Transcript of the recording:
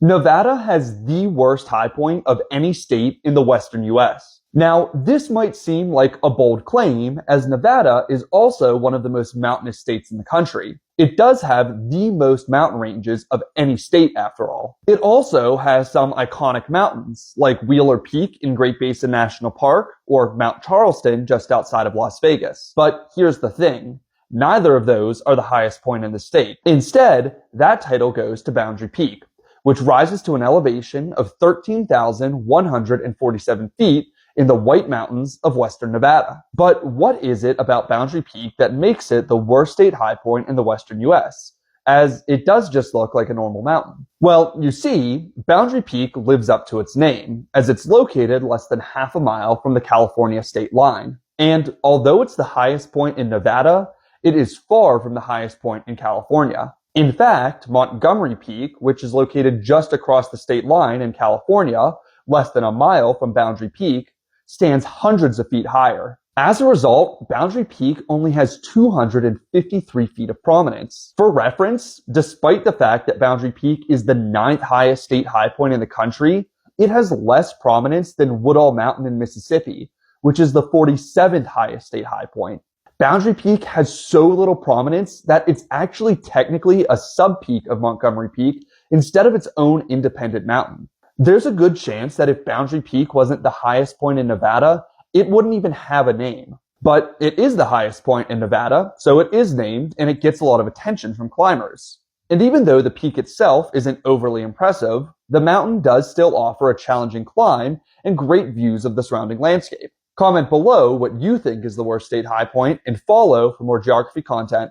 Nevada has the worst high point of any state in the western US. Now, this might seem like a bold claim, as Nevada is also one of the most mountainous states in the country. It does have the most mountain ranges of any state, after all. It also has some iconic mountains, like Wheeler Peak in Great Basin National Park, or Mount Charleston just outside of Las Vegas. But here's the thing. Neither of those are the highest point in the state. Instead, that title goes to Boundary Peak, which rises to an elevation of 13,147 feet in the White Mountains of western Nevada. But what is it about Boundary Peak that makes it the worst state high point in the western US, as it does just look like a normal mountain? Well, you see, Boundary Peak lives up to its name, as it's located less than half a mile from the California state line. And although it's the highest point in Nevada, it is far from the highest point in California. In fact, Montgomery Peak, which is located just across the state line in California, less than a mile from Boundary Peak, stands hundreds of feet higher. As a result, Boundary Peak only has 253 feet of prominence. For reference, despite the fact that Boundary Peak is the 9th highest state high point in the country, it has less prominence than Woodall Mountain in Mississippi, which is the 47th highest state high point. Boundary Peak has so little prominence that it's actually technically a sub-peak of Montgomery Peak instead of its own independent mountain. There's a good chance that if Boundary Peak wasn't the highest point in Nevada, it wouldn't even have a name. But it is the highest point in Nevada, so it is named and it gets a lot of attention from climbers. And even though the peak itself isn't overly impressive, the mountain does still offer a challenging climb and great views of the surrounding landscape. Comment below what you think is the worst state high point and follow for more geography content.